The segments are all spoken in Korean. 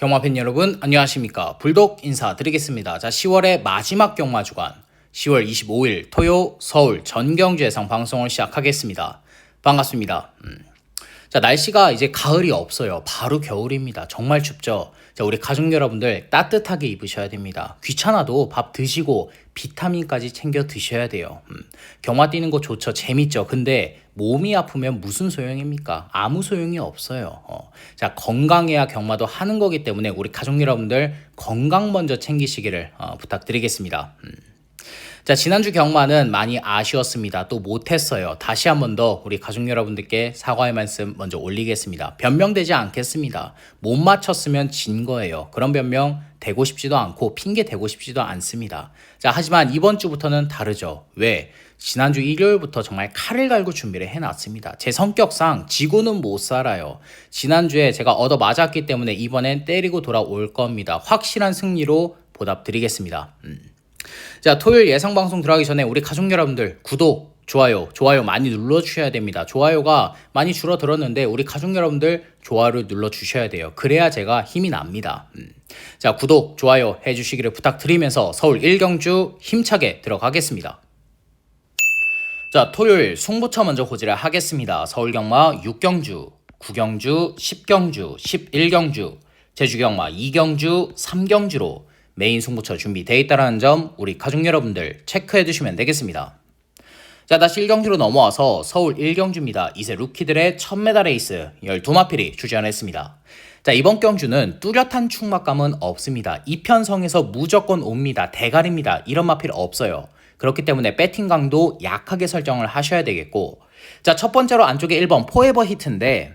경마팬 여러분 안녕하십니까. 불독 인사드리겠습니다. 자, 10월의 마지막 경마 주간 10월 25일 토요 서울 전경주 예상 방송을 시작하겠습니다. 반갑습니다. 자, 날씨가 이제 가을이 없어요. 바로 겨울입니다. 정말 춥죠. 자, 우리 가족 여러분들 따뜻하게 입으셔야 됩니다. 귀찮아도 밥 드시고 비타민까지 챙겨 드셔야 돼요. 경마 뛰는 거 좋죠. 재밌죠. 근데 몸이 아프면 무슨 소용입니까? 아무 소용이 없어요. 자, 건강해야 경마도 하는 거기 때문에 우리 가족 여러분들 건강 먼저 챙기시기를 부탁드리겠습니다. 자, 지난주 경마는 많이 아쉬웠습니다. 또 못했어요. 다시 한 번 더 우리 가족 여러분들께 사과의 말씀 먼저 올리겠습니다. 변명되지 않겠습니다. 못 맞췄으면 진 거예요. 그런 변명 되고 싶지도 않고 핑계 대고 싶지도 않습니다. 자, 하지만 이번 주부터는 다르죠. 왜? 지난주 일요일부터 정말 칼을 갈고 준비를 해놨습니다. 제 성격상 지고는 못 살아요. 지난주에 제가 얻어 맞았기 때문에 이번엔 때리고 돌아올 겁니다. 확실한 승리로 보답드리겠습니다. 자, 토요일 예상방송 들어가기 전에 우리 가족 여러분들 구독, 좋아요 많이 눌러주셔야 됩니다. 좋아요가 많이 줄어들었는데 우리 가족 여러분들 좋아요를 눌러주셔야 돼요. 그래야 제가 힘이 납니다. 자, 구독, 좋아요 해주시기를 부탁드리면서 서울 1경주 힘차게 들어가겠습니다. 자, 토요일 승부처 먼저 고지를 하겠습니다. 서울경마 6경주, 9경주, 10경주, 11경주, 제주경마 2경주, 3경주로 메인 승부처 준비되어 있다는 점 우리 가족 여러분들 체크해 두시면 되겠습니다. 자, 다시 1경주로 넘어와서 서울 1경주입니다. 이세 루키들의 1000m 레이스 12마필이 출전했습니다. 자, 이번 경주는 뚜렷한 축막감은 없습니다. 이편성에서 무조건 옵니다. 대가리입니다. 이런 마필 없어요. 그렇기 때문에 배팅 강도 약하게 설정을 하셔야 되겠고, 자, 첫 번째로 안쪽에 1번 포에버 히트인데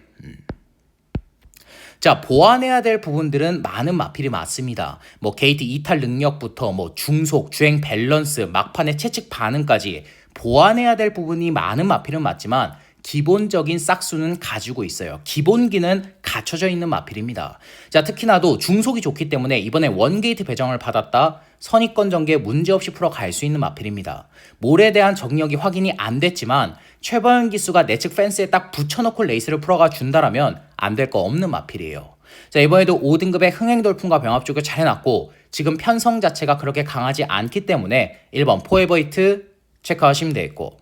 자, 보완해야 될 부분들은 많은 마필이 맞습니다. 뭐 게이트 이탈 능력부터 뭐 중속, 주행 밸런스, 막판의 채측 반응까지 보완해야 될 부분이 많은 마필은 맞지만 기본적인 싹수는 가지고 있어요. 기본기는 갖춰져 있는 마필입니다. 자, 특히나도 중속이 좋기 때문에 이번에 원게이트 배정을 받았다 선입권 전개 문제없이 풀어갈 수 있는 마필입니다. 몰에 대한 정력이 확인이 안 됐지만 최범현 기수가 내측 펜스에 딱 붙여놓고 레이스를 풀어가 준다라면 안 될 거 없는 마필이에요. 자, 이번에도 5등급의 흥행돌풍과 병합 쪽을 잘 해놨고 지금 편성 자체가 그렇게 강하지 않기 때문에 1번 포에버 히트 체크하시면 되겠고,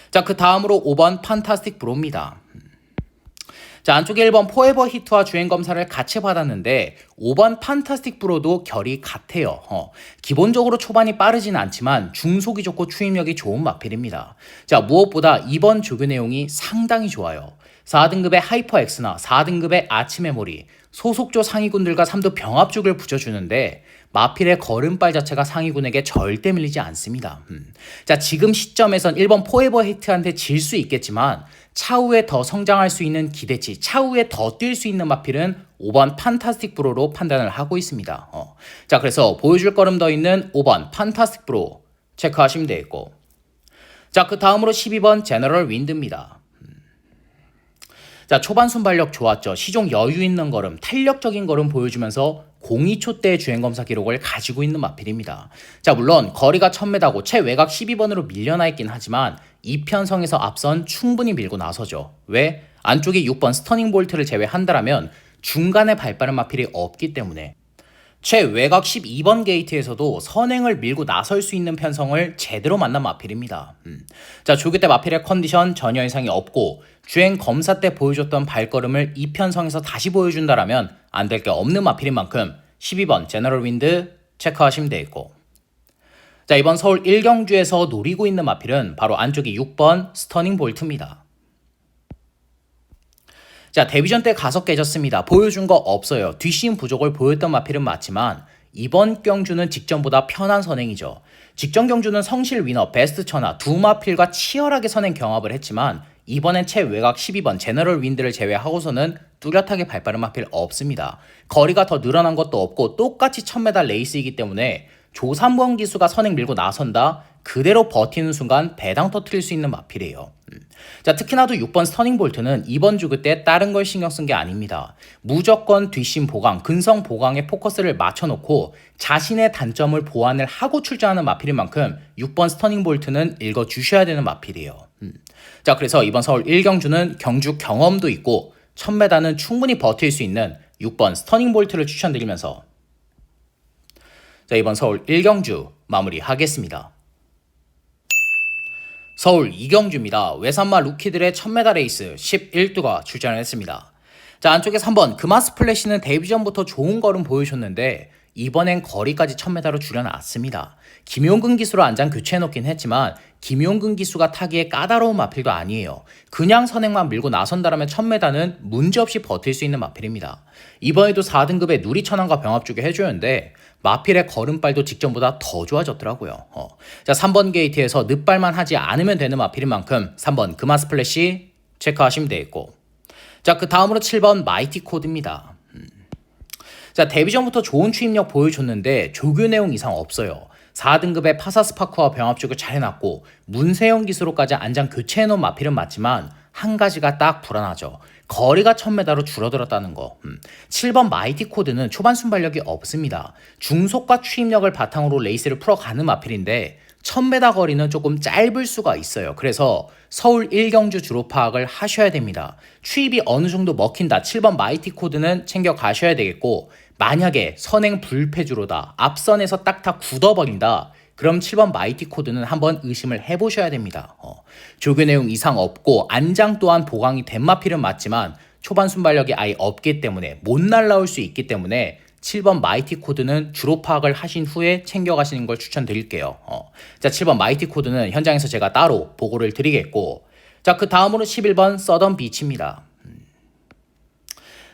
자, 그 다음으로 5번 판타스틱 브로입니다. 자, 안쪽에 1번 포에버 히트와 주행 검사를 같이 받았는데 5번 판타스틱 브로도 결이 같아요. 기본적으로 초반이 빠르진 않지만 중속이 좋고 추임력이 좋은 마필입니다. 자, 무엇보다 이번 조교 내용이 상당히 좋아요. 4등급의 하이퍼 X나 4등급의 아치 메모리, 소속조 상위군들과 3도 병합쪽을 붙여주는데 마필의 걸음발 자체가 상위군에게 절대 밀리지 않습니다. 자, 지금 시점에선 1번 포에버 히트한테 질 수 있겠지만 차후에 더 성장할 수 있는 기대치, 차후에 더 뛸 수 있는 마필은 5번 판타스틱 브로로 판단을 하고 있습니다. 자, 그래서 보여줄 걸음 더 있는 5번 판타스틱 브로 체크하시면 되겠고, 자, 그 다음으로 12번 제너럴 윈드입니다. 자, 초반 순발력 좋았죠. 시종 여유 있는 걸음, 탄력적인 걸음 보여주면서 02초대의 주행검사 기록을 가지고 있는 마필입니다. 자, 물론 거리가 1000m고 최외곽 12번으로 밀려나 있긴 하지만 이편성에서 앞선 충분히 밀고 나서죠. 왜? 안쪽에 6번 스터닝 볼트를 제외한다라면 중간에 발빠른 마필이 없기 때문에 최외곽 12번 게이트에서도 선행을 밀고 나설 수 있는 편성을 제대로 만난 마필입니다. 자, 조교 때 마필의 컨디션 전혀 이상이 없고 주행 검사 때 보여줬던 발걸음을 이 편성에서 다시 보여준다라면 안 될 게 없는 마필인 만큼 12번 제너럴 윈드 체크하시면 되겠고, 자, 이번 서울 1경주에서 노리고 있는 마필은 바로 안쪽에 6번 스터닝 볼트입니다. 자, 데뷔전 때 가서 깨졌습니다. 보여준 거 없어요. 뒷심 부족을 보였던 마필은 맞지만 이번 경주는 직전보다 편한 선행이죠. 직전 경주는 성실 위너, 베스트 천하 두 마필과 치열하게 선행 경합을 했지만 이번엔 최외곽 12번 제너럴 윈드를 제외하고서는 뚜렷하게 발빠른 마필 없습니다. 거리가 더 늘어난 것도 없고 똑같이 1000m 레이스이기 때문에 조삼번 기수가 선행 밀고 나선다 그대로 버티는 순간 배당 터트릴 수 있는 마필이에요. 자, 특히나도 6번 스터닝 볼트는 이번 주그 때 다른 걸 신경 쓴 게 아닙니다. 무조건 뒷심 보강, 근성 보강에 포커스를 맞춰놓고 자신의 단점을 보완을 하고 출전하는 마필인 만큼 6번 스터닝 볼트는 읽어주셔야 되는 마필이에요. 자, 그래서 이번 서울 1경주는 경주 경험도 있고 1000m는 충분히 버틸 수 있는 6번 스터닝 볼트를 추천드리면서 자, 이번 서울 1경주 마무리하겠습니다. 서울 2경주입니다. 외산마 루키들의 1000m 레이스 11두가 출전을 했습니다. 자, 안쪽에 3번 금화 스플래시는 데뷔전부터 좋은 걸음 보여줬는데 이번엔 거리까지 1000m로 줄여놨습니다. 김용근 기수로 안장 교체해놓긴 했지만 김용근 기수가 타기에 까다로운 마필도 아니에요. 그냥 선행만 밀고 나선다라면 1000m는 문제없이 버틸 수 있는 마필입니다. 이번에도 4등급의 누리천왕과 병합주게 해주는데 마필의 걸음발도 직전보다 더 좋아졌더라고요. 자, 3번 게이트에서 늑발만 하지 않으면 되는 마필인 만큼 3번 금화 스플래시 체크하시면 되겠고, 자, 그 다음으로 7번 마이티 코드입니다. 자, 데뷔전부터 좋은 추임력 보여줬는데 조교 내용 이상 없어요. 4등급의 파사스파크와 병합죽을 잘 해놨고 문세영 기수로까지 안장 교체해놓은 마필은 맞지만 한 가지가 딱 불안하죠. 거리가 1000m로 줄어들었다는 거. 7번 마이티 코드는 초반 순발력이 없습니다. 중속과 추임력을 바탕으로 레이스를 풀어가는 마필인데 1000m 거리는 조금 짧을 수가 있어요. 그래서 서울 1경주 주로 파악을 하셔야 됩니다. 추입이 어느 정도 먹힌다. 7번 마이티 코드는 챙겨 가셔야 되겠고, 만약에 선행 불패주로다, 앞선에서 딱딱 굳어버린다, 그럼 7번 마이티 코드는 한번 의심을 해보셔야 됩니다. 조교 내용 이상 없고 안장 또한 보강이 된 마필은 맞지만 초반 순발력이 아예 없기 때문에 못 날라올 수 있기 때문에 7번 마이티 코드는 주로 파악을 하신 후에 챙겨가시는 걸 추천드릴게요. 자, 7번 마이티 코드는 현장에서 제가 따로 보고를 드리겠고, 자, 그 다음으로 11번 서던 비치입니다.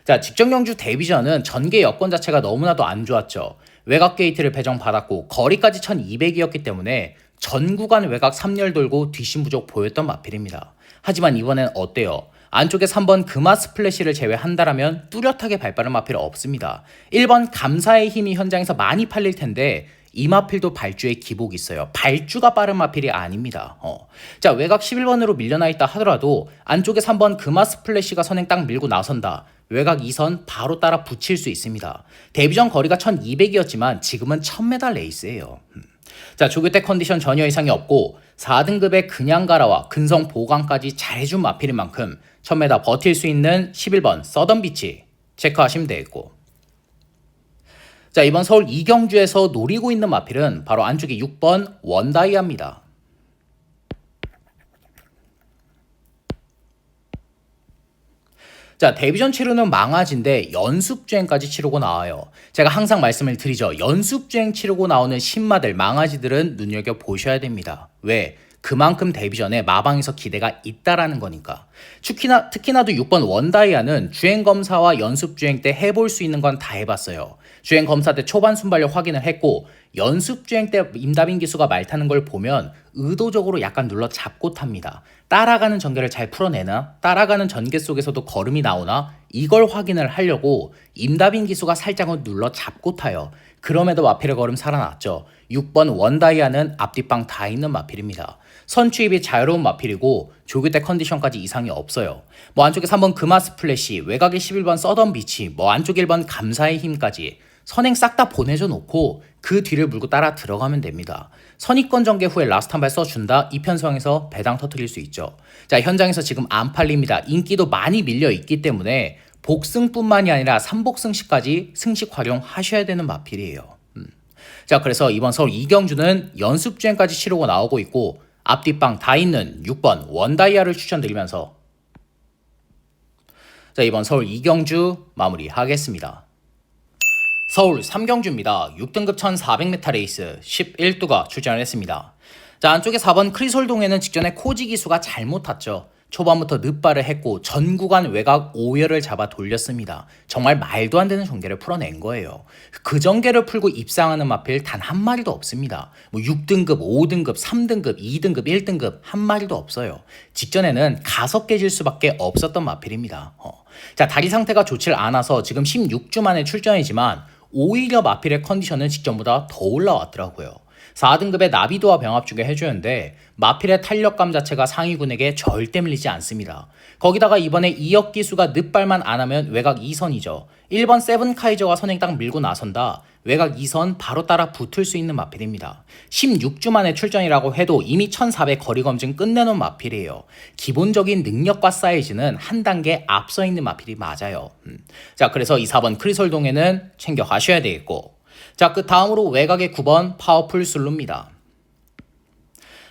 자, 직전경주 데뷔전은 전개 여건 자체가 너무나도 안 좋았죠. 외곽 게이트를 배정받았고 거리까지 1200이었기 때문에 전 구간 외곽 3열 돌고 뒷심 부족 보였던 마필입니다. 하지만 이번엔 어때요? 안쪽에 3번 금화 스플래시를 제외한다라면 뚜렷하게 발빠른 마필 없습니다. 1번 감사의 힘이 현장에서 많이 팔릴 텐데 이 마필도 발주에 기복이 있어요. 발주가 빠른 마필이 아닙니다. 자, 외곽 11번으로 밀려나 있다 하더라도 안쪽에 3번 금화 스플래시가 선행 딱 밀고 나선다. 외곽 2선 바로 따라 붙일 수 있습니다. 데뷔전 거리가 1200이었지만 지금은 1000m 레이스예요. 자, 조교 때 컨디션 전혀 이상이 없고 4등급의 그냥 가라와 근성 보강까지 잘해준 마필인 만큼 1000m 버틸 수 있는 11번 서던 비치 체크하시면 되겠고, 자, 이번 서울 2경주에서 노리고 있는 마필은 바로 안쪽에 6번 원다이아입니다. 자, 데뷔전 치르는 망아지인데 연습주행까지 치르고 나와요. 제가 항상 말씀을 드리죠. 연습주행 치르고 나오는 신마들, 망아지들은 눈여겨보셔야 됩니다. 왜? 그만큼 데뷔전에 마방에서 기대가 있다라는 거니까. 특히나도 6번 원다이아는 주행검사와 연습주행 때 해볼 수 있는 건 다 해봤어요. 주행검사 때 초반 순발력 확인을 했고 연습주행 때 임다빈 기수가 말 타는 걸 보면 의도적으로 약간 눌러 잡고 탑니다. 따라가는 전개를 잘 풀어내나? 따라가는 전개 속에서도 걸음이 나오나? 이걸 확인을 하려고 임다빈 기수가 살짝은 눌러 잡고 타요. 그럼에도 마필의 걸음 살아났죠. 6번 원다이아는 앞뒷방 다 있는 마필입니다. 선추입이 자유로운 마필이고 조교 때 컨디션까지 이상이 없어요. 안쪽에 3번 금화 스플래시, 외곽에 11번 서던 비치, 안쪽에 1번 감사의 힘까지 선행 싹 다 보내줘 놓고 그 뒤를 물고 따라 들어가면 됩니다. 선입권 전개 후에 라스트 한 발 써준다. 이 편성에서 배당 터뜨릴 수 있죠. 자, 현장에서 지금 안 팔립니다. 인기도 많이 밀려 있기 때문에 복승뿐만이 아니라 3복승시까지 승식 활용하셔야 되는 마필이에요. 자, 그래서 이번 서울 2경주는 연습주행까지 치르고 나오고 있고 앞뒷방 다 있는 6번 원다이아를 추천드리면서, 자, 이번 서울 2경주 마무리하겠습니다. 서울 3경주입니다. 6등급 1400m 레이스 11두가 출전을 했습니다. 자, 안쪽에 4번 크리솔동에는 직전에 코지 기수가 잘못 탔죠. 초반부터 늑발을 했고 전 구간 외곽 5열을 잡아 돌렸습니다. 정말 말도 안 되는 전개를 풀어낸 거예요. 그 전개를 풀고 입상하는 마필 단 한 마리도 없습니다. 6등급, 5등급, 3등급, 2등급, 1등급 한 마리도 없어요. 직전에는 가서 깨질 수밖에 없었던 마필입니다. 자, 다리 상태가 좋질 않아서 지금 16주 만에 출전이지만 오히려 마필의 컨디션은 직전보다 더 올라왔더라고요. 4등급의 나비도와 병합 주게 해주는데 마필의 탄력감 자체가 상위군에게 절대 밀리지 않습니다. 거기다가 이번에 2억 기수가 늑발만 안 하면 외곽 2선이죠. 1번 세븐카이저가 선행 딱 밀고 나선다. 외곽 2선 바로 따라 붙을 수 있는 마필입니다. 16주 만에 출전이라고 해도 이미 1400 거리 검증 끝내놓은 마필이에요. 기본적인 능력과 사이즈는 한 단계 앞서 있는 마필이 맞아요. 자, 그래서 이 4번 크리솔동에는 챙겨가셔야 되겠고, 자, 그 다음으로 외곽의 9번 파워풀 슬루입니다.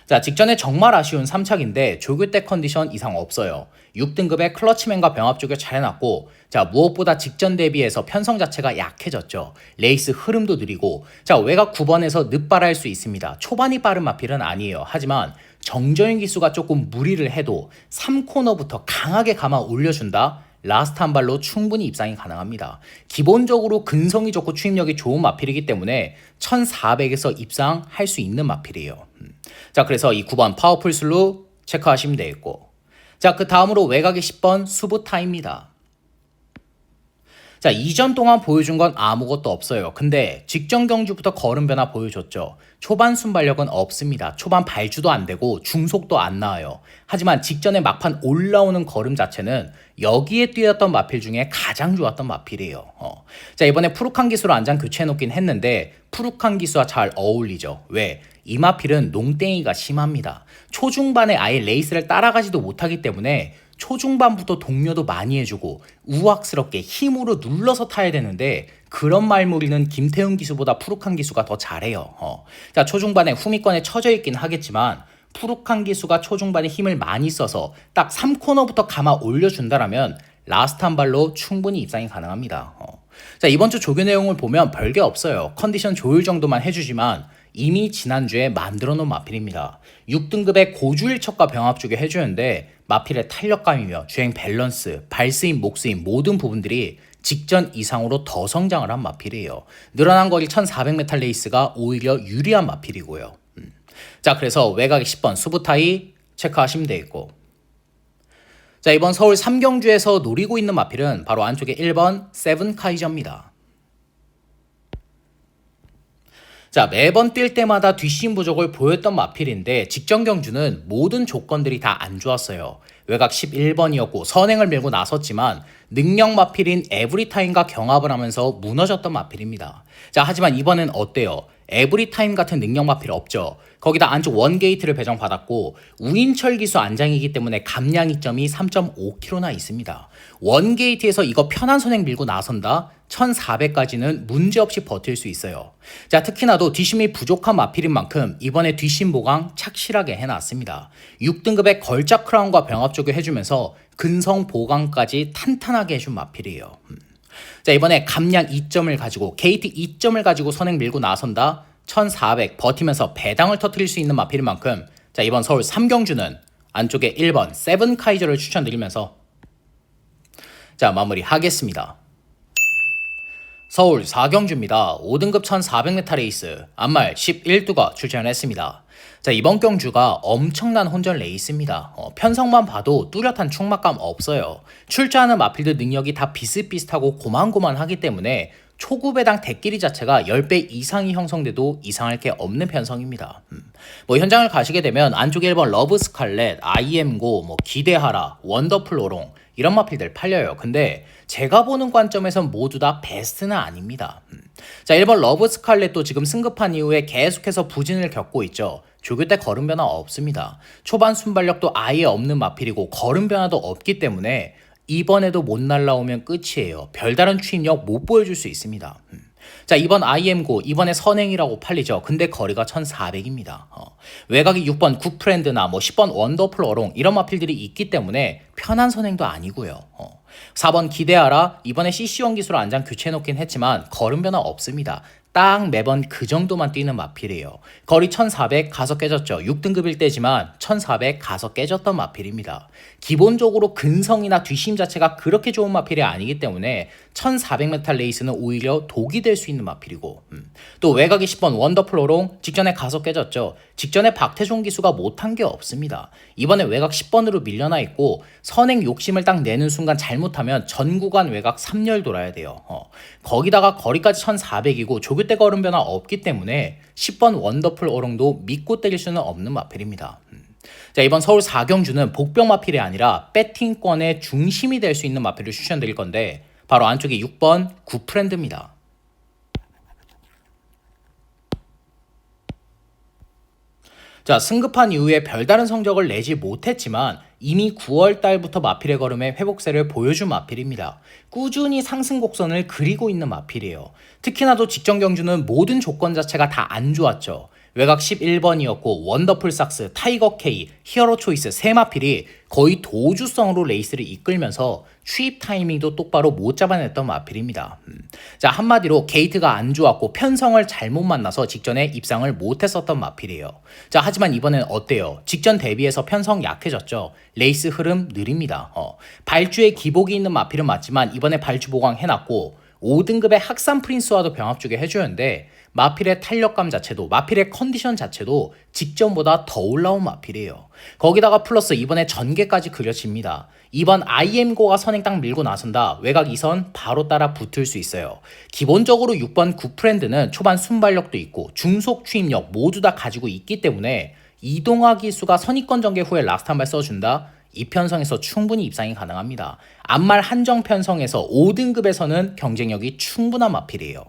자, 직전에 정말 아쉬운 3착인데 조교 때 컨디션 이상 없어요. 6등급의 클러치맨과 병합 쪽을 잘 해놨고, 자, 무엇보다 직전 대비해서 편성 자체가 약해졌죠. 레이스 흐름도 느리고, 자, 외곽 9번에서 늑발할 수 있습니다. 초반이 빠른 마필은 아니에요. 하지만 정저인 기수가 조금 무리를 해도 3코너부터 강하게 감아 올려준다? 라스트 한 발로 충분히 입상이 가능합니다. 기본적으로 근성이 좋고 추임력이 좋은 마필이기 때문에 1400에서 입상할 수 있는 마필이에요. 자, 그래서 이 9번 파워풀 슬루 체크하시면 되겠고, 자, 그 다음으로 외곽의 10번 수부타입니다. 자, 이전 동안 보여준 건 아무것도 없어요. 근데 직전 경주부터 걸음 변화 보여줬죠. 초반 순발력은 없습니다. 초반 발주도 안 되고 중속도 안 나와요. 하지만 직전에 막판 올라오는 걸음 자체는 여기에 뛰었던 마필 중에 가장 좋았던 마필이에요. 자, 이번에 푸르칸 기수로 안장 교체해놓긴 했는데 푸르칸 기수와 잘 어울리죠. 왜? 이 마필은 농땡이가 심합니다. 초중반에 아예 레이스를 따라가지도 못하기 때문에 초중반부터 동료도 많이 해주고 우악스럽게 힘으로 눌러서 타야 되는데 그런 말무리는 김태훈 기수보다 푸르칸 기수가 더 잘해요. 자, 초중반에 후미권에 처져 있긴 하겠지만 푸르칸 기수가 초중반에 힘을 많이 써서 딱 3코너부터 감아 올려준다라면 라스트 한 발로 충분히 입상이 가능합니다. 자, 이번 주 조교 내용을 보면 별게 없어요. 컨디션 조율 정도만 해주지만 이미 지난주에 만들어 놓은 마필입니다. 6등급의 고주일척과 병합 주게 해주는데 마필의 탄력감이며 주행 밸런스, 발스임, 목스임 모든 부분들이 직전 이상으로 더 성장을 한 마필이에요. 늘어난 거리 1400m 레이스가 오히려 유리한 마필이고요. 자, 그래서 외곽의 10번 수부타이 체크하시면 되겠고, 자, 이번 서울 3경주에서 노리고 있는 마필은 바로 안쪽에 1번 세븐카이저입니다. 자, 매번 뛸 때마다 뒷심 부족을 보였던 마필인데 직전 경주는 모든 조건들이 다 안 좋았어요. 외곽 11번이었고 선행을 밀고 나섰지만 능력 마필인 에브리타임과 경합을 하면서 무너졌던 마필입니다. 자, 하지만 이번엔 어때요? 에브리타임 같은 능력 마필 없죠. 거기다 안쪽 원게이트를 배정받았고 우인철 기수 안장이기 때문에 감량 이점이 3.5km나 있습니다. 원게이트에서 이거 편한 선행 밀고 나선다? 1400까지는 문제없이 버틸 수 있어요. 자, 특히나도 뒷심이 부족한 마필인 만큼 이번에 뒷심 보강 착실하게 해놨습니다. 6등급의 걸작 크라운과 병합 조교 해주면서 근성 보강까지 탄탄하게 해준 마필이에요. 자, 이번에 감량 2점을 가지고 게이트 2점을 가지고 선행 밀고 나선다? 1400 버티면서 배당을 터뜨릴 수 있는 마필인 만큼 자, 이번 서울 3경주는 안쪽에 1번 세븐카이저를 추천드리면서 자, 마무리하겠습니다. 서울 4경주입니다. 5등급 1400m 레이스 안말 11두가 출전했습니다. 자, 이번 경주가 엄청난 혼전 레이스입니다. 편성만 봐도 뚜렷한 충막감 없어요. 출전하는 마필들 능력이 다 비슷비슷하고 고만고만하기 때문에 초구 배당 대끼리 자체가 10배 이상이 형성돼도 이상할 게 없는 편성입니다. 뭐 현장을 가시게 되면 안쪽 1번 러브 스칼렛, IM고, 뭐 기대하라, 원더풀 오롱 이런 마필들 팔려요. 근데 제가 보는 관점에선 모두 다 베스트는 아닙니다. 자, 1번 러브 스칼렛도 지금 승급한 이후에 계속해서 부진을 겪고 있죠. 조교 때 걸음 변화 없습니다. 초반 순발력도 아예 없는 마필이고 걸음 변화도 없기 때문에 이번에도 못 날라오면 끝이에요. 별다른 추임력 못 보여줄 수 있습니다. 자, 이번 IM고 이번에 선행이라고 팔리죠. 근데 거리가 1400입니다. 외곽이 6번 굿프렌드나 뭐 10번 원더풀 어롱 이런 마필들이 있기 때문에 편한 선행도 아니고요. 4번 기대하라 이번에 CC1 기수로 안장 교체해놓긴 했지만 걸음 변화 없습니다. 딱 매번 그 정도만 뛰는 마필이에요. 거리 1400 가서 깨졌죠. 6등급일 때지만 1400 가서 깨졌던 마필입니다. 기본적으로 근성이나 뒷심 자체가 그렇게 좋은 마필이 아니기 때문에 1400m 레이스는 오히려 독이 될 수 있는 마필이고 또 외곽이 10번 원더풀 오롱 직전에 가서 깨졌죠. 직전에 박태종 기수가 못한 게 없습니다. 이번에 외곽 10번으로 밀려나 있고 선행 욕심을 딱 내는 순간 잘못하면 전 구간 외곽 3열 돌아야 돼요. 거기다가 거리까지 1400이고 조교 조교대 걸음 변화 없기 때문에 10번 원더풀 어롱도 믿고 때릴 수는 없는 마필입니다. 자, 이번 서울 4경주는 복병 마필이 아니라 배팅권의 중심이 될 수 있는 마필을 추천드릴 건데 바로 안쪽에 6번 굿프렌드입니다. 자, 승급한 이후에 별다른 성적을 내지 못했지만 이미 9월 달부터 마필의 걸음에 회복세를 보여준 마필입니다. 꾸준히 상승 곡선을 그리고 있는 마필이에요. 특히나도 직전 경주는 모든 조건 자체가 다 안 좋았죠. 외곽 11번이었고 원더풀 삭스, 타이거 K, 히어로 초이스 세 마필이 거의 도주성으로 레이스를 이끌면서 추입 타이밍도 똑바로 못 잡아냈던 마필입니다. 자, 한마디로 게이트가 안 좋았고 편성을 잘못 만나서 직전에 입상을 못했었던 마필이에요. 자, 하지만 이번엔 어때요? 직전 대비해서 편성 약해졌죠. 레이스 흐름 느립니다. 발주에 기복이 있는 마필은 맞지만 이번에 발주 보강 해놨고 5등급의 학산 프린스와도 병합 주게 해주는데 마필의 탄력감 자체도 마필의 컨디션 자체도 직전보다 더 올라온 마필이에요. 거기다가 플러스 이번에 전개까지 그려집니다. 이번 IM고가 선행 딱 밀고 나선다. 외곽 2선 바로 따라 붙을 수 있어요. 기본적으로 6번 굿프렌드는 초반 순발력도 있고 중속 추입력 모두 다 가지고 있기 때문에 이동화 기수가 선입권 전개 후에 라스트 한 발 써준다. 이 편성에서 충분히 입상이 가능합니다. 앞말 한정 편성에서 5등급에서는 경쟁력이 충분한 마필이에요.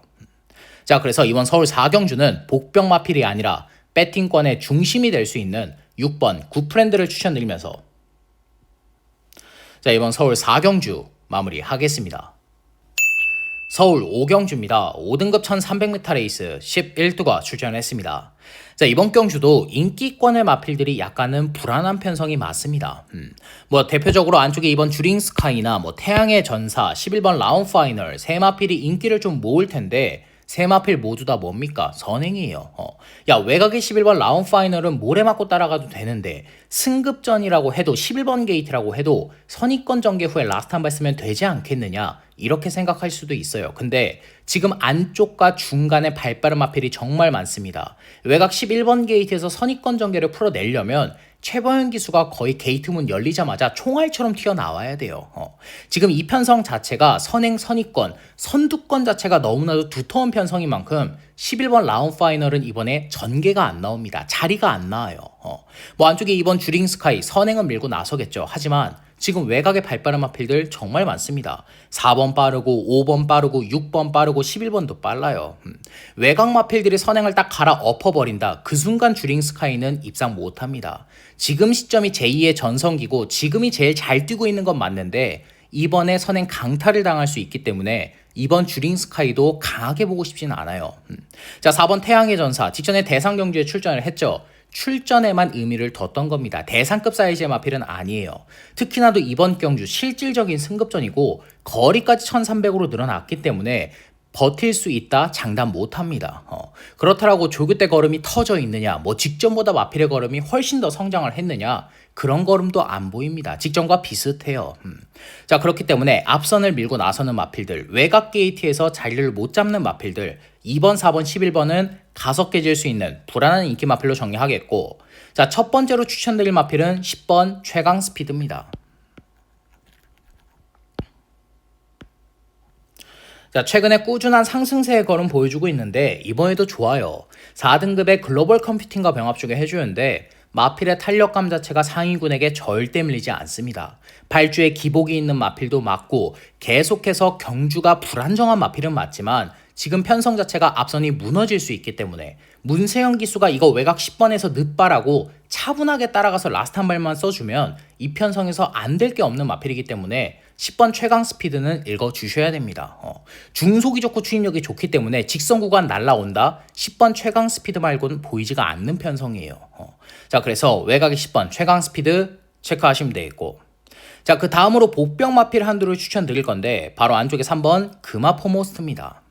자, 그래서 이번 서울 4경주는 복병 마필이 아니라 배팅권의 중심이 될 수 있는 6번 굿프렌드를 추천드리면서 자, 이번 서울 4경주 마무리하겠습니다. 서울 5경주입니다. 5등급 1300m 레이스 11두가 출전했습니다. 자, 이번 경주도 인기권의 마필들이 약간은 불안한 편성이 맞습니다. 대표적으로 안쪽에 이번 주링 스카이나 태양의 전사, 11번 라운 파이널 세 마필이 인기를 좀 모을 텐데 세 마필 모두 다 뭡니까? 선행이에요. 야, 외곽의 11번 라운 파이널은 모래 맞고 따라가도 되는데 승급전이라고 해도 11번 게이트라고 해도 선입권 전개 후에 라스트 한 발 쓰면 되지 않겠느냐 이렇게 생각할 수도 있어요. 근데 지금 안쪽과 중간에 발빠른 마필이 정말 많습니다. 외곽 11번 게이트에서 선입권 전개를 풀어내려면 최범현 기수가 거의 게이트 문 열리자마자 총알처럼 튀어나와야 돼요. 지금 이 편성 자체가 선행 선입권, 선두권 자체가 너무나도 두터운 편성인 만큼 11번 라운 파이널은 이번에 전개가 안 나옵니다. 자리가 안 나와요. 안쪽에 이번 주링 스카이 선행은 밀고 나서겠죠. 하지만 지금 외곽의 발빠른 마필들 정말 많습니다. 4번 빠르고 5번 빠르고 6번 빠르고 11번도 빨라요. 외곽 마필들이 선행을 딱 갈아 엎어버린다. 그 순간 주링 스카이는 입상 못합니다. 지금 시점이 제2의 전성기고 지금이 제일 잘 뛰고 있는 건 맞는데 이번에 선행 강탈을 당할 수 있기 때문에 이번 주링 스카이도 강하게 보고 싶지는 않아요. 자, 4번 태양의 전사 직전에 대상 경주에 출전을 했죠. 출전에만 의미를 뒀던 겁니다. 대상급 사이즈의 마필은 아니에요. 특히나도 이번 경주 실질적인 승급전이고 거리까지 1300으로 늘어났기 때문에 버틸 수 있다 장담 못합니다. 그렇다라고 조교대 걸음이 터져 있느냐 직전보다 마필의 걸음이 훨씬 더 성장을 했느냐 그런 걸음도 안 보입니다. 직전과 비슷해요. 자, 그렇기 때문에 앞선을 밀고 나서는 마필들, 외곽 게이트에서 자리를 못 잡는 마필들 2번, 4번, 11번은 가속 깨질 수 있는 불안한 인기 마필로 정리하겠고 자, 첫 번째로 추천드릴 마필은 10번 최강 스피드입니다. 자, 최근에 꾸준한 상승세의 걸음 보여주고 있는데 이번에도 좋아요. 4등급의 글로벌 컴퓨팅과 병합 주게 해주는데 마필의 탄력감 자체가 상위군에게 절대 밀리지 않습니다. 발주에 기복이 있는 마필도 맞고 계속해서 경주가 불안정한 마필은 맞지만 지금 편성 자체가 앞선이 무너질 수 있기 때문에 문세영 기수가 이거 외곽 10번에서 늦바라고 차분하게 따라가서 라스트 한 발만 써주면 이 편성에서 안 될 게 없는 마필이기 때문에 10번 최강 스피드는 읽어주셔야 됩니다. 중속이 좋고 추임력이 좋기 때문에 직선 구간 날라온다. 10번 최강 스피드 말고는 보이지가 않는 편성이에요. 자, 그래서 외곽의 10번 최강 스피드 체크하시면 되겠고 자, 그 다음으로 복병 마필 한두를 추천드릴 건데 바로 안쪽에 3번 금화포모스트입니다.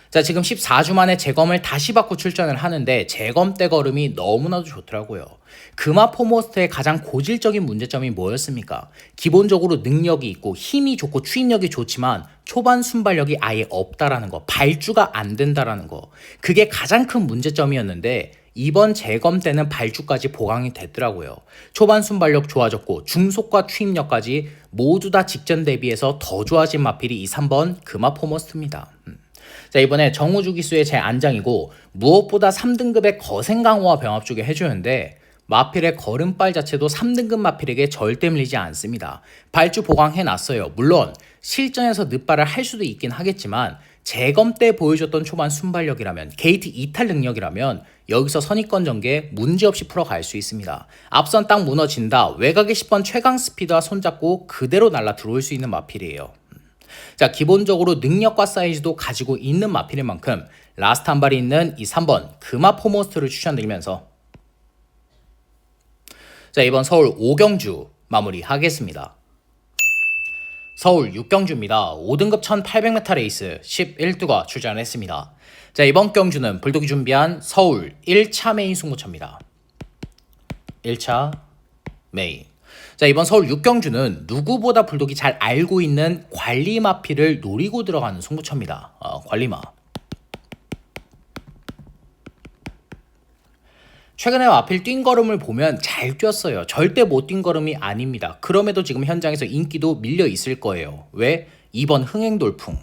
자, 지금 14주 만에 재검을 다시 받고 출전을 하는데 재검 때 걸음이 너무나도 좋더라고요. 금화포모스트의 가장 고질적인 문제점이 뭐였습니까? 기본적으로 능력이 있고 힘이 좋고 추인력이 좋지만 초반 순발력이 아예 없다라는 거, 발주가 안 된다라는 거. 그게 가장 큰 문제점이었는데 이번 재검 때는 발주까지 보강이 됐더라고요. 초반 순발력 좋아졌고 중속과 추입력까지 모두 다 직전 대비해서 더 좋아진 마필이 이 3번 금화포머스트입니다. 자, 이번에 정우주 기수의 제 안장이고 무엇보다 3등급의 거센 강화와 병합 쪽에 해주는데 마필의 걸음발 자체도 3등급 마필에게 절대 밀리지 않습니다. 발주 보강해놨어요. 물론 실전에서 늪발을 할 수도 있긴 하겠지만 재검 때 보여줬던 초반 순발력이라면 게이트 이탈 능력이라면 여기서 선입권 전개 문제없이 풀어갈 수 있습니다. 앞선 딱 무너진다. 외곽의 10번 최강 스피드와 손잡고 그대로 날라 들어올 수 있는 마필이에요. 자, 기본적으로 능력과 사이즈도 가지고 있는 마필인 만큼 라스트 한 발이 있는 이 3번 금화포머스트를 추천드리면서 자, 이번 서울 5경주 마무리하겠습니다. 서울 6경주입니다. 5등급 1800m 레이스 11두가 출전했습니다. 자, 이번 경주는 불독이 준비한 서울 1차 메인 승부처입니다. 1차 메인. 자, 이번 서울 6경주는 누구보다 불독이 잘 알고 있는 관리 마필을 노리고 들어가는 승부처입니다. 관리마. 최근에 마필 뛴 걸음을 보면 잘 뛰었어요. 절대 못 뛴 걸음이 아닙니다. 그럼에도 지금 현장에서 인기도 밀려 있을 거예요. 왜? 2번 흥행돌풍,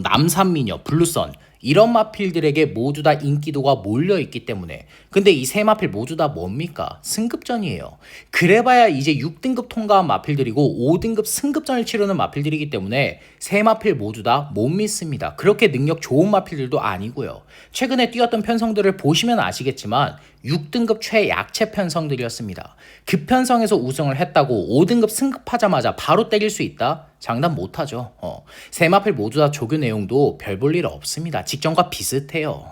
남산미녀, 블루선 이런 마필들에게 모두 다 인기도가 몰려있기 때문에. 근데 이 세 마필 모두 다 뭡니까? 승급전이에요. 그래봐야 이제 6등급 통과한 마필들이고 5등급 승급전을 치르는 마필들이기 때문에 세 마필 모두 다 못 믿습니다. 그렇게 능력 좋은 마필들도 아니고요. 최근에 뛰었던 편성들을 보시면 아시겠지만 6등급 최약체 편성들이었습니다. 그 편성에서 우승을 했다고 5등급 승급하자마자 바로 때릴 수 있다? 장담 못하죠. 세 마필 모두 다 조교 내용도 별 볼 일 없습니다. 직전과 비슷해요.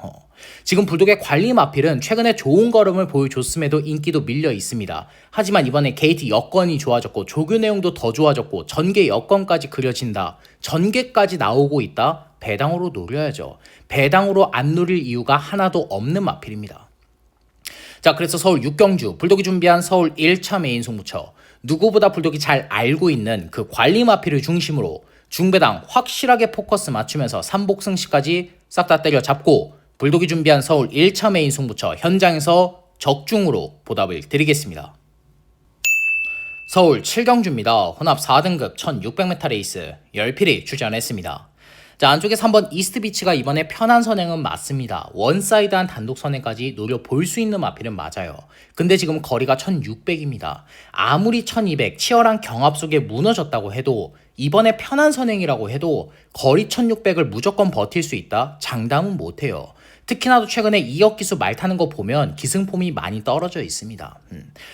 지금 불독의 관리 마필은 최근에 좋은 걸음을 보여줬음에도 인기도 밀려 있습니다. 하지만 이번에 게이트 여건이 좋아졌고 조교 내용도 더 좋아졌고 전개 여건까지 그려진다. 전개까지 나오고 있다. 배당으로 노려야죠. 배당으로 안 노릴 이유가 하나도 없는 마필입니다. 자, 그래서 서울 6경주 불독이 준비한 서울 1차 메인 승부처. 누구보다 불독이 잘 알고 있는 그 관리 마필을 중심으로 중배당 확실하게 포커스 맞추면서 3복승시까지 싹 다 때려잡고 불독이 준비한 서울 1차 메인 승부처 현장에서 적중으로 보답을 드리겠습니다. 서울 7경주입니다. 혼합 4등급 1600m 레이스 10필이 출전했습니다. 자, 안쪽에 3번 이스트비치가 이번에 편한 선행은 맞습니다. 원사이드한 단독 선행까지 노려볼 수 있는 마필은 맞아요. 근데 지금 거리가 1600입니다. 아무리 1200 치열한 경합 속에 무너졌다고 해도 이번에 편한 선행이라고 해도 거리 1600을 무조건 버틸 수 있다? 장담은 못해요. 특히나도 최근에 2억 기수 말 타는 거 보면 기승폼이 많이 떨어져 있습니다.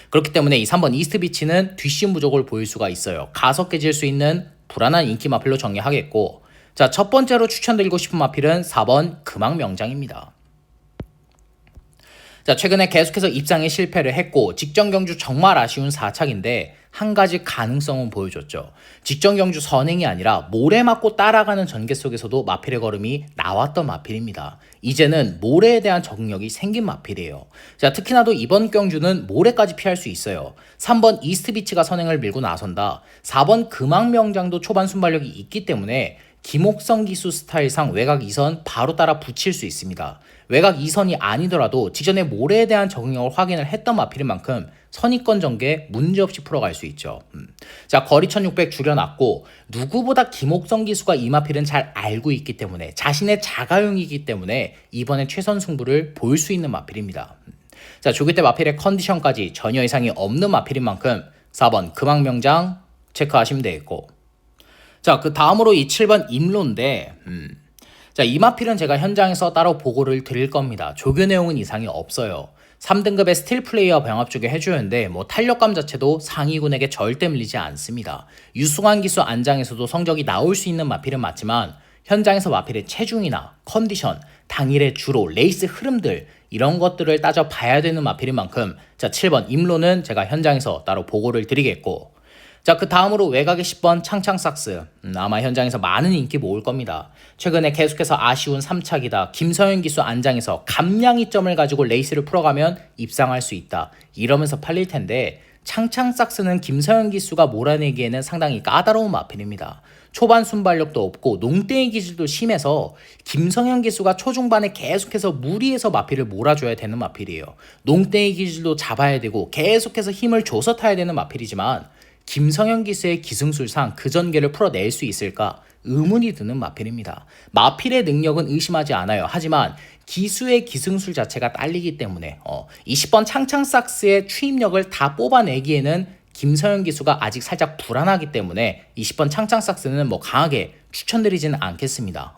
그렇기 때문에 이 3번 이스트비치는 뒷심 부족을 보일 수가 있어요. 가속 깨질 수 있는 불안한 인기 마필로 정리하겠고, 자, 첫 번째로 추천드리고 싶은 마필은 4번 금왕명장입니다. 자, 최근에 계속해서 입상에 실패를 했고 직전 경주 정말 아쉬운 4착인데 한 가지 가능성은 보여줬죠. 직전 경주 선행이 아니라 모래 맞고 따라가는 전개 속에서도 마필의 걸음이 나왔던 마필입니다. 이제는 모래에 대한 적응력이 생긴 마필이에요. 자, 특히나도 이번 경주는 모래까지 피할 수 있어요. 3번 이스트비치가 선행을 밀고 나선다. 4번 금왕명장도 초반 순발력이 있기 때문에 김옥성 기수 스타일상 외곽 2선 바로 따라 붙일 수 있습니다. 외곽 2선이 아니더라도 직전에 모래에 대한 적응력을 확인을 했던 마필인 만큼 선입권 전개 문제없이 풀어갈 수 있죠. 자, 거리 1600 줄여놨고 누구보다 김옥성 기수가 이 마필은 잘 알고 있기 때문에 자신의 자가용이기 때문에 이번에 최선 승부를 볼 수 있는 마필입니다. 자, 조기 때 마필의 컨디션까지 전혀 이상이 없는 마필인 만큼 4번 금왕명장 체크하시면 되겠고, 자, 그 다음으로 이 7번 임로인데 자, 이 마필은 제가 현장에서 따로 보고를 드릴 겁니다. 조교 내용은 이상이 없어요. 3등급의 스틸 플레이어 병합 쪽에 해주는데 탄력감 자체도 상위군에게 절대 밀리지 않습니다. 유승환 기수 안장에서도 성적이 나올 수 있는 마필은 맞지만 현장에서 마필의 체중이나 컨디션, 당일의 주로 레이스 흐름들 이런 것들을 따져봐야 되는 마필인 만큼 자, 7번 임로는 제가 현장에서 따로 보고를 드리겠고, 자, 그 다음으로 외곽의 10번 창창삭스. 아마 현장에서 많은 인기 모을 겁니다. 최근에 계속해서 아쉬운 3착이다. 김서현 기수 안장에서 감량이점을 가지고 레이스를 풀어가면 입상할 수 있다. 이러면서 팔릴 텐데 창창삭스는 김서현 기수가 몰아내기에는 상당히 까다로운 마필입니다. 초반 순발력도 없고 농땡이 기질도 심해서 김성현 기수가 초중반에 계속해서 무리해서 마필을 몰아줘야 되는 마필이에요. 농땡이 기질도 잡아야 되고 계속해서 힘을 줘서 타야 되는 마필이지만 김성현 기수의 기승술상 그 전개를 풀어낼 수 있을까 의문이 드는 마필입니다. 마필의 능력은 의심하지 않아요. 하지만 기수의 기승술 자체가 딸리기 때문에 20번 창창삭스의 추임력을 다 뽑아내기에는 김서현 기수가 아직 살짝 불안하기 때문에 20번 창창삭스는 강하게 추천드리지는 않겠습니다.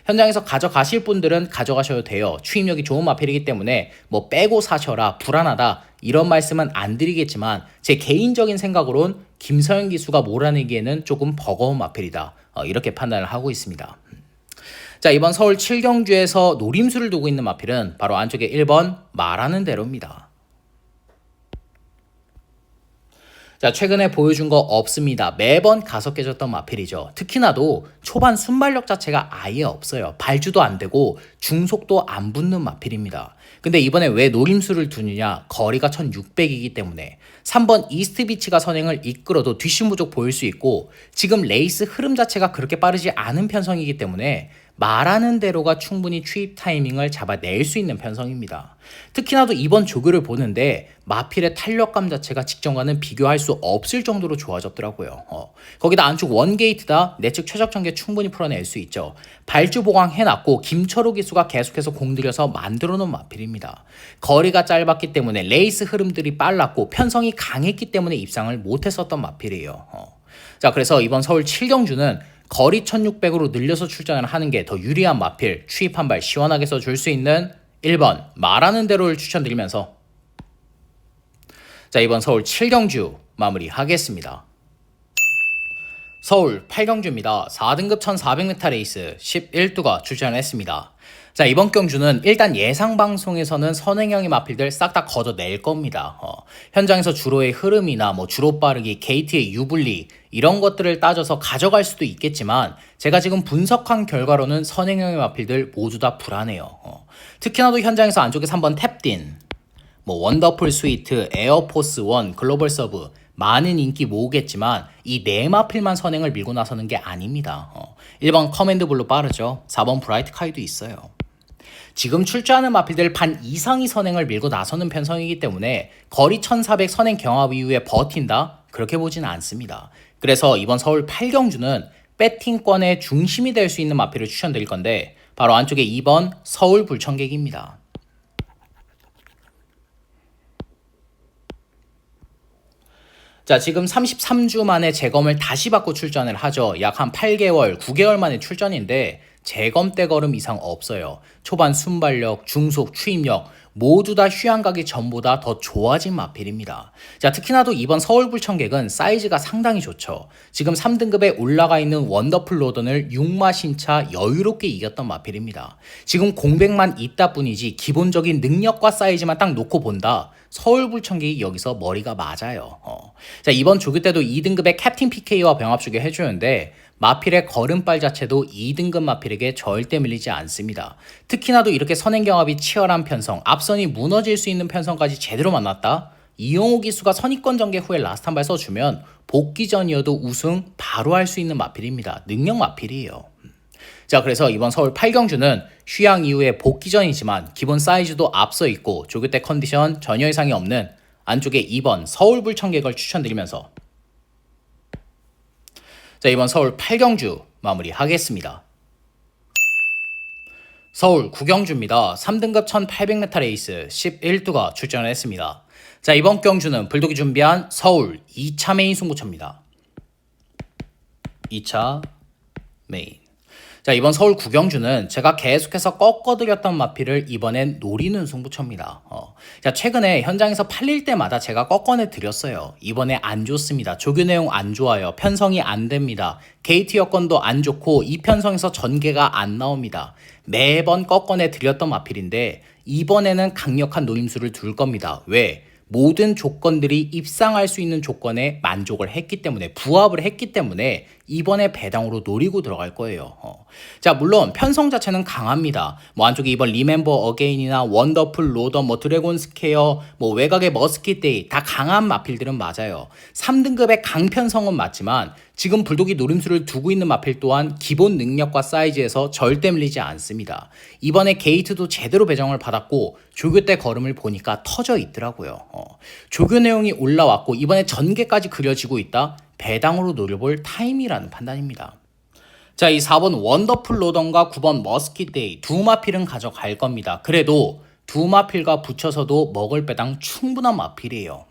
현장에서 가져가실 분들은 가져가셔도 돼요. 추임력이 좋은 마필이기 때문에 빼고 사셔라, 불안하다 이런 말씀은 안 드리겠지만 제 개인적인 생각으론 김서현 기수가 몰아내기에는 조금 버거운 마필이다. 이렇게 판단을 하고 있습니다. 자, 이번 서울 7경주에서 노림수를 두고 있는 마필은 바로 안쪽에 1번 말하는 대로입니다. 자, 최근에 보여준 거 없습니다. 매번 가서 깨졌던 마필이죠. 특히나도 초반 순발력 자체가 아예 없어요. 발주도 안 되고 중속도 안 붙는 마필입니다. 근데 이번에 왜 노림수를 두느냐? 거리가 1600이기 때문에 3번 이스트비치가 선행을 이끌어도 뒷심 부족 보일 수 있고 지금 레이스 흐름 자체가 그렇게 빠르지 않은 편성이기 때문에 말하는 대로가 충분히 추입 타이밍을 잡아낼 수 있는 편성입니다. 특히나도 이번 조교를 보는데 마필의 탄력감 자체가 직전과는 비교할 수 없을 정도로 좋아졌더라고요. 거기다 안쪽 원게이트다 내측 최적 전개 충분히 풀어낼 수 있죠. 발주 보강 해놨고 김철호 기수가 계속해서 공들여서 만들어놓은 마필입니다. 거리가 짧았기 때문에 레이스 흐름들이 빨랐고 편성이 강했기 때문에 입상을 못했었던 마필이에요. 자, 그래서 이번 서울 7경주는 거리 1600으로 늘려서 출전을 하는 게 더 유리한 마필, 추입 한 발 시원하게 써줄 수 있는 1번 말하는 대로를 추천드리면서 자, 이번 서울 7경주 마무리하겠습니다. 서울 8경주입니다. 4등급 1400m 레이스 11두가 출전했습니다. 자, 이번 경주는 일단 예상 방송에서는 선행형의 마필들 싹 다 걷어낼 겁니다. 현장에서 주로의 흐름이나 주로 빠르기, 게이트의 유불리 이런 것들을 따져서 가져갈 수도 있겠지만 제가 지금 분석한 결과로는 선행형의 마필들 모두 다 불안해요. 특히나도 현장에서 안쪽에 3번 탭딘, 원더풀 스위트, 에어포스 1, 글로벌 서브 많은 인기 모으겠지만 이 네 마필만 선행을 밀고 나서는 게 아닙니다. 1번 커맨드 블루 빠르죠. 4번 브라이트 카이도 있어요. 지금 출전하는 마필들 반 이상이 선행을 밀고 나서는 편성이기 때문에 거리 1400 선행 경합 이후에 버틴다? 그렇게 보지는 않습니다. 그래서 이번 서울 8경주는 배팅권의 중심이 될 수 있는 마필을 추천드릴 건데 바로 안쪽에 2번 서울 불청객입니다. 자, 지금 33주 만에 재검을 다시 받고 출전을 하죠. 약 한 8개월, 9개월 만에 출전인데 재검 때 걸음 이상 없어요. 초반 순발력, 중속, 추임력 모두 다 휴양 가기 전보다 더 좋아진 마필입니다. 자, 특히나도 이번 서울 불청객은 사이즈가 상당히 좋죠. 지금 3등급에 올라가 있는 원더풀 로던을 6마 신차 여유롭게 이겼던 마필입니다. 지금 공백만 있다 뿐이지 기본적인 능력과 사이즈만 딱 놓고 본다. 서울 불청객이 여기서 머리가 맞아요. 자, 이번 조교 때도 2등급의 캡틴 PK와 병합 주게 해주는데 마필의 걸음발 자체도 2등급 마필에게 절대 밀리지 않습니다. 특히나도 이렇게 선행 경합이 치열한 편성, 앞선이 무너질 수 있는 편성까지 제대로 만났다? 이용호 기수가 선입권 전개 후에 라스트 한 발 써주면 복귀전이어도 우승 바로 할 수 있는 마필입니다. 능력 마필이에요. 자, 그래서 이번 서울 8경주는 휴양 이후에 복귀전이지만 기본 사이즈도 앞서 있고 조교 때 컨디션 전혀 이상이 없는 안쪽에 2번 서울 불청객을 추천드리면서 자, 이번 서울 8경주 마무리하겠습니다. 서울 9경주입니다. 3등급 1800m 레이스 11두가 출전을 했습니다. 자, 이번 경주는 불독이 준비한 서울 2차 메인 승부처입니다. 2차 메인. 자, 이번 서울 9경주는 제가 계속해서 꺾어드렸던 마필을 이번엔 노리는 승부처입니다. 자, 최근에 현장에서 팔릴 때마다 제가 꺾어내 드렸어요. 이번에 안 좋습니다. 조교 내용 안 좋아요. 편성이 안 됩니다. 게이트 여건도 안 좋고 이 편성에서 전개가 안 나옵니다. 매번 꺾어내 드렸던 마필인데 이번에는 강력한 노림수를 둘 겁니다. 왜? 모든 조건들이 입상할 수 있는 조건에 만족을 했기 때문에 부합을 했기 때문에 이번에 배당으로 노리고 들어갈 거예요. 자, 물론 편성 자체는 강합니다. 안쪽에 이번 리멤버 어게인이나 원더풀 로더, 드래곤 스케어, 외곽의 머스킷데이 다 강한 마필들은 맞아요. 3등급의 강편성은 맞지만 지금 불독이 노림수를 두고 있는 마필 또한 기본 능력과 사이즈에서 절대 밀리지 않습니다. 이번에 게이트도 제대로 배정을 받았고 조교 때 걸음을 보니까 터져 있더라고요. 조교 내용이 올라왔고 이번에 전개까지 그려지고 있다. 배당으로 노려볼 타임이라는 판단입니다. 자, 이 4번 원더풀 로던과 9번 머스킷데이 두 마필은 가져갈 겁니다. 그래도 두 마필과 붙여서도 먹을 배당 충분한 마필이에요.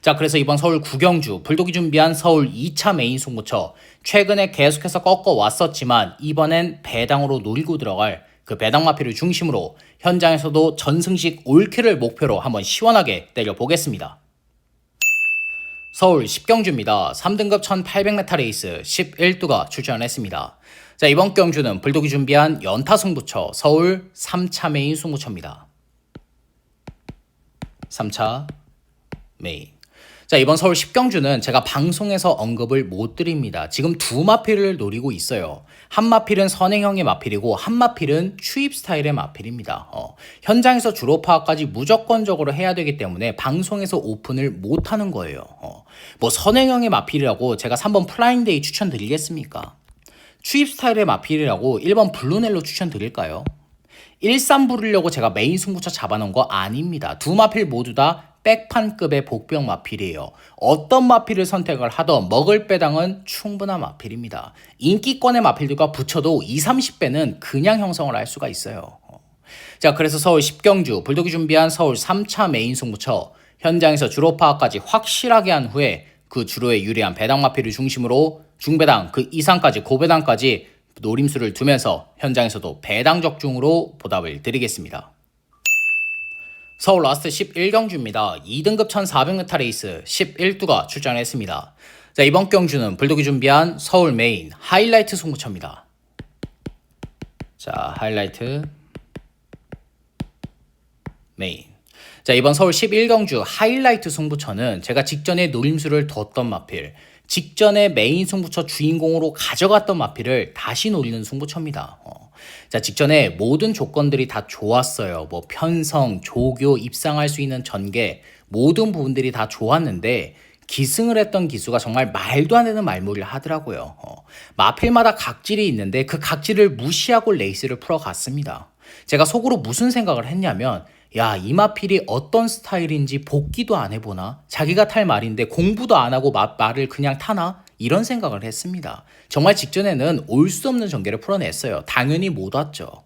자, 그래서 이번 서울 구경주 불독이 준비한 서울 2차 메인 승부처 최근에 계속해서 꺾어왔었지만 이번엔 배당으로 노리고 들어갈 그 배당 마필을 중심으로 현장에서도 전승식 올킬을 목표로 한번 시원하게 때려보겠습니다. 서울 10경주입니다. 3등급 1800m 레이스 11두가 출전했습니다. 자, 이번 경주는 불독이 준비한 연타 승부처 서울 3차 메인 승부처입니다. 3차 메인. 자, 이번 서울 10경주는 제가 방송에서 언급을 못 드립니다. 지금 두 마필을 노리고 있어요. 한 마필은 선행형의 마필이고 한 마필은 추입 스타일의 마필입니다. 현장에서 주로 파악까지 무조건적으로 해야 되기 때문에 방송에서 오픈을 못 하는 거예요. 뭐 선행형의 마필이라고 제가 3번 플라잉데이 추천드리겠습니까? 추입 스타일의 마필이라고 1번 블루넬로 추천드릴까요? 1-3 부르려고 제가 메인 승부처 잡아놓은 거 아닙니다. 두 마필 모두 다 백판급의 복병 마필이에요. 어떤 마필을 선택을 하던 먹을 배당은 충분한 마필입니다. 인기권의 마필들과 붙여도 20-30배는 그냥 형성을 할 수가 있어요. 자, 그래서 서울 10경주 불독이 준비한 서울 3차 메인 승부처 현장에서 주로 파악까지 확실하게 한 후에 그 주로에 유리한 배당 마필을 중심으로 중배당 그 이상까지 고배당까지 노림수를 두면서 현장에서도 배당 적중으로 보답을 드리겠습니다. 서울 라스트 11경주입니다. 2등급 1400m 레이스 11두가 출전했습니다. 자, 이번 경주는 불독이 준비한 서울 메인 하이라이트 승부처입니다. 자, 하이라이트 메인. 자, 이번 서울 11경주 하이라이트 승부처는 제가 직전에 노림수를 뒀던 마필, 직전에 메인 승부처 주인공으로 가져갔던 마필을 다시 노리는 승부처입니다. 자, 직전에 모든 조건들이 다 좋았어요. 뭐 편성, 조교, 입상할 수 있는 전개 모든 부분들이 다 좋았는데 기승을 했던 기수가 정말 말도 안 되는 말몰이를 하더라고요. 마필마다 각질이 있는데 그 각질을 무시하고 레이스를 풀어갔습니다. 제가 속으로 무슨 생각을 했냐면 야, 이 마필이 어떤 스타일인지 복기도 안 해보나? 자기가 탈 말인데 공부도 안 하고 말을 그냥 타나? 이런 생각을 했습니다. 정말 직전에는 올 수 없는 전개를 풀어냈어요. 당연히 못 왔죠.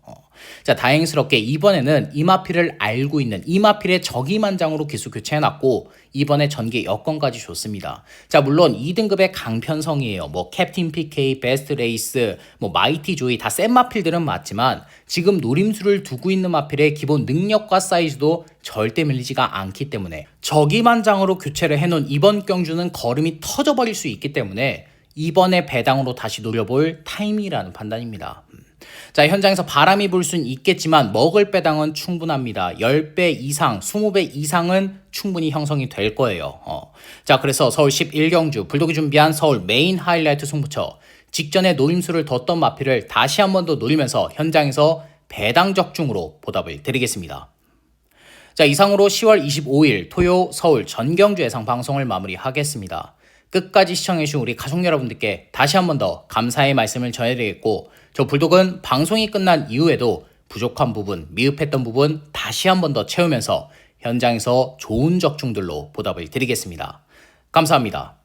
자, 다행스럽게 이번에는 이 마필을 알고 있는 이 마필의 저기만장으로 기수 교체해놨고 이번에 전개 여건까지 줬습니다. 자, 물론 2등급의 강편성이에요. 뭐 캡틴 PK, 베스트 레이스, 뭐 마이티 조이 다 센 마필들은 맞지만 지금 노림수를 두고 있는 마필의 기본 능력과 사이즈도 절대 밀리지가 않기 때문에 저기만장으로 교체를 해놓은 이번 경주는 걸음이 터져버릴 수 있기 때문에 이번에 배당으로 다시 노려볼 타임이라는 판단입니다. 자, 현장에서 바람이 불 수는 있겠지만 먹을 배당은 충분합니다. 10배 이상, 20배 이상은 충분히 형성이 될 거예요. 자, 그래서 서울 11경주 불독이 준비한 서울 메인 하이라이트 승부처 직전에 노림수를 뒀던 마필을 다시 한 번 더 노리면서 현장에서 배당 적중으로 보답을 드리겠습니다. 자, 이상으로 10월 25일 토요 서울 전경주 예상 방송을 마무리하겠습니다. 끝까지 시청해주신 우리 가족 여러분들께 다시 한 번 더 감사의 말씀을 전해드리겠고 저 불독은 방송이 끝난 이후에도 부족한 부분, 미흡했던 부분 다시 한 번 더 채우면서 현장에서 좋은 적중들로 보답을 드리겠습니다. 감사합니다.